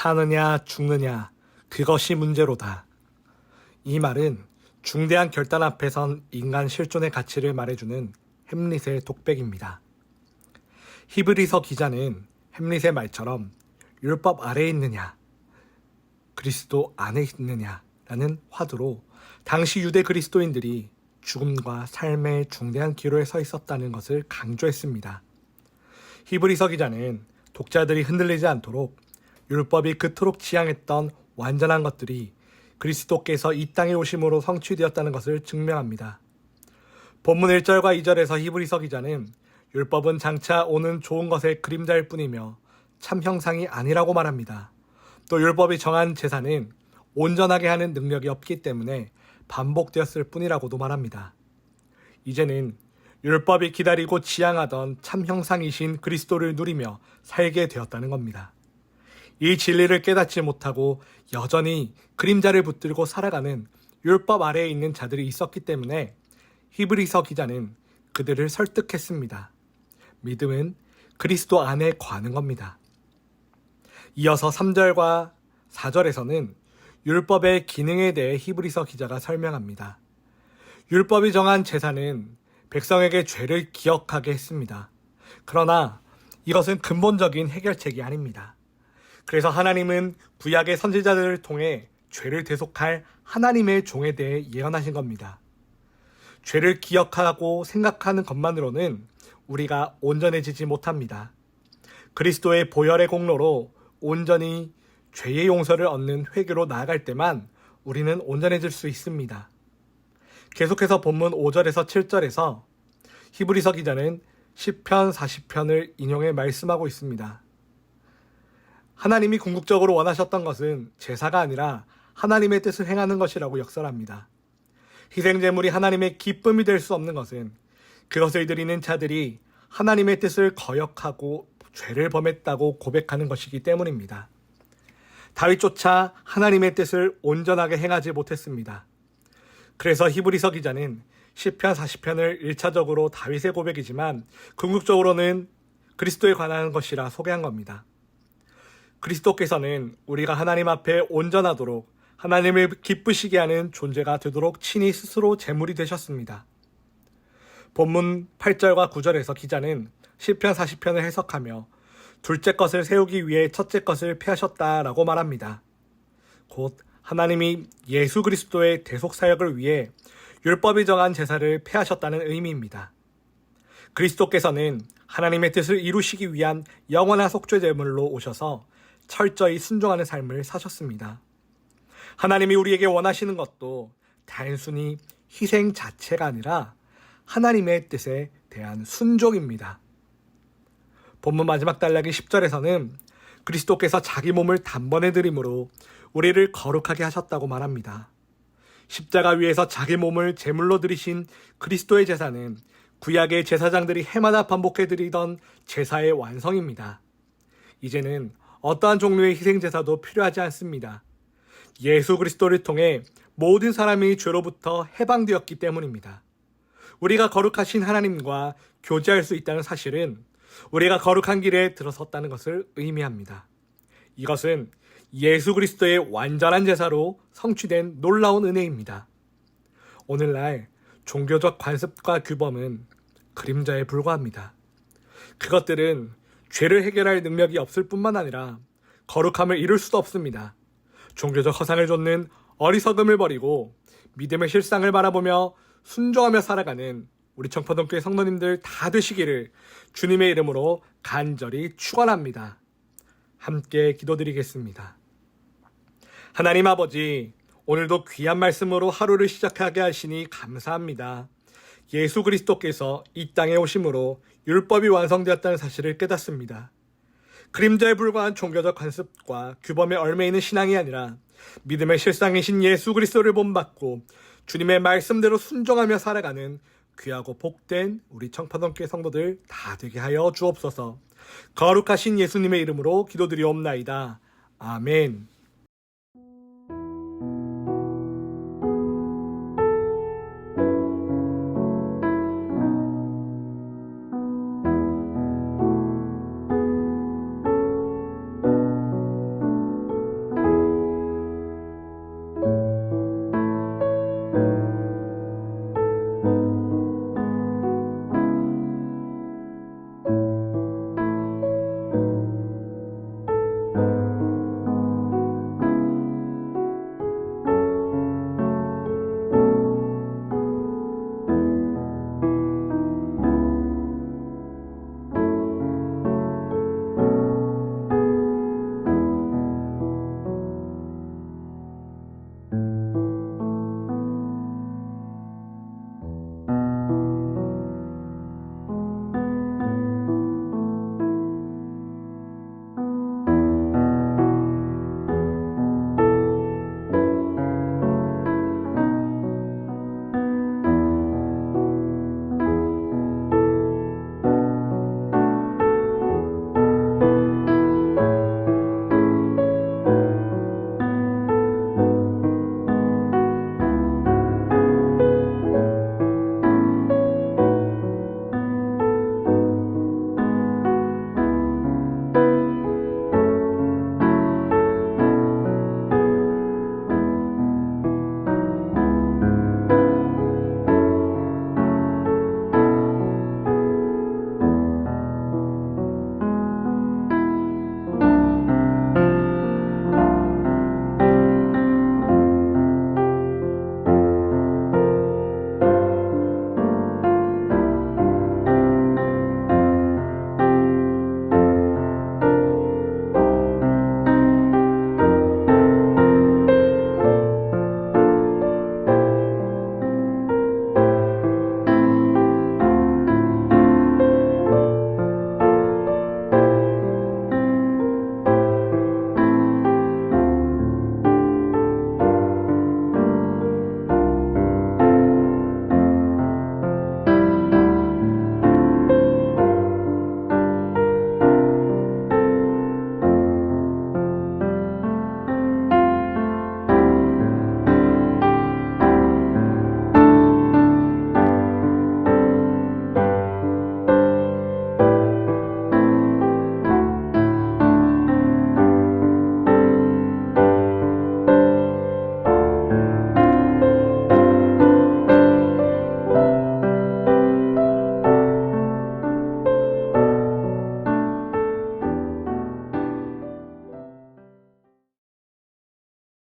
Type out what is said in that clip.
사느냐 죽느냐 그것이 문제로다. 이 말은 중대한 결단 앞에선 인간 실존의 가치를 말해주는 햄릿의 독백입니다. 히브리서 기자는 햄릿의 말처럼 율법 아래에 있느냐 그리스도 안에 있느냐라는 화두로 당시 유대 그리스도인들이 죽음과 삶의 중대한 기로에 서 있었다는 것을 강조했습니다. 히브리서 기자는 독자들이 흔들리지 않도록 율법이 그토록 지향했던 완전한 것들이 그리스도께서 이 땅에 오심으로 성취되었다는 것을 증명합니다. 본문 1절과 2절에서 히브리서 기자는 율법은 장차 오는 좋은 것의 그림자일 뿐이며 참 형상이 아니라고 말합니다. 또 율법이 정한 제사는 온전하게 하는 능력이 없기 때문에 반복되었을 뿐이라고도 말합니다. 이제는 율법이 기다리고 지향하던 참 형상이신 그리스도를 누리며 살게 되었다는 겁니다. 이 진리를 깨닫지 못하고 여전히 그림자를 붙들고 살아가는 율법 아래에 있는 자들이 있었기 때문에 히브리서 기자는 그들을 설득했습니다. 믿음은 그리스도 안에 거하는 겁니다. 이어서 3절과 4절에서는 율법의 기능에 대해 히브리서 기자가 설명합니다. 율법이 정한 제사는 백성에게 죄를 기억하게 했습니다. 그러나 이것은 근본적인 해결책이 아닙니다. 그래서 하나님은 구약의 선지자들을 통해 죄를 대속할 하나님의 종에 대해 예언하신 겁니다. 죄를 기억하고 생각하는 것만으로는 우리가 온전해지지 못합니다. 그리스도의 보혈의 공로로 온전히 죄의 용서를 얻는 회개로 나아갈 때만 우리는 온전해질 수 있습니다. 계속해서 본문 5절에서 7절에서 히브리서 기자는 시편 40편을 인용해 말씀하고 있습니다. 하나님이 궁극적으로 원하셨던 것은 제사가 아니라 하나님의 뜻을 행하는 것이라고 역설합니다. 희생제물이 하나님의 기쁨이 될 수 없는 것은 그것을 드리는 자들이 하나님의 뜻을 거역하고 죄를 범했다고 고백하는 것이기 때문입니다. 다윗조차 하나님의 뜻을 온전하게 행하지 못했습니다. 그래서 히브리서 기자는 시편 40편을 1차적으로 다윗의 고백이지만 궁극적으로는 그리스도에 관한 것이라 소개한 겁니다. 그리스도께서는 우리가 하나님 앞에 온전하도록 하나님을 기쁘시게 하는 존재가 되도록 친히 스스로 제물이 되셨습니다. 본문 8절과 9절에서 기자는 시편 40편을 해석하며 둘째 것을 세우기 위해 첫째 것을 폐하셨다라고 말합니다. 곧 하나님이 예수 그리스도의 대속 사역을 위해 율법이 정한 제사를 폐하셨다는 의미입니다. 그리스도께서는 하나님의 뜻을 이루시기 위한 영원한 속죄 제물로 오셔서 철저히 순종하는 삶을 사셨습니다. 하나님이 우리에게 원하시는 것도 단순히 희생 자체가 아니라 하나님의 뜻에 대한 순종입니다. 본문 마지막 단락인 10절에서는 그리스도께서 자기 몸을 단번에 드림으로 우리를 거룩하게 하셨다고 말합니다. 십자가 위에서 자기 몸을 제물로 드리신 그리스도의 제사는 구약의 제사장들이 해마다 반복해 드리던 제사의 완성입니다. 이제는 어떠한 종류의 희생제사도 필요하지 않습니다. 예수 그리스도를 통해 모든 사람이 죄로부터 해방되었기 때문입니다. 우리가 거룩하신 하나님과 교제할 수 있다는 사실은 우리가 거룩한 길에 들어섰다는 것을 의미합니다. 이것은 예수 그리스도의 완전한 제사로 성취된 놀라운 은혜입니다. 오늘날 종교적 관습과 규범은 그림자에 불과합니다. 그것들은 죄를 해결할 능력이 없을 뿐만 아니라 거룩함을 이룰 수도 없습니다. 종교적 허상을 좇는 어리석음을 버리고 믿음의 실상을 바라보며 순종하며 살아가는 우리 청포동교회 성도님들 다 되시기를 주님의 이름으로 간절히 축원합니다. 함께 기도드리겠습니다. 하나님 아버지, 오늘도 귀한 말씀으로 하루를 시작하게 하시니 감사합니다. 예수 그리스도께서 이 땅에 오심으로 율법이 완성되었다는 사실을 깨닫습니다. 그림자에 불과한 종교적 관습과 규범에 얽매이는 신앙이 아니라 믿음의 실상이신 예수 그리스도를 본받고 주님의 말씀대로 순종하며 살아가는 귀하고 복된 우리 청파동교회 성도들 다 되게 하여 주옵소서. 거룩하신 예수님의 이름으로 기도드리옵나이다. 아멘.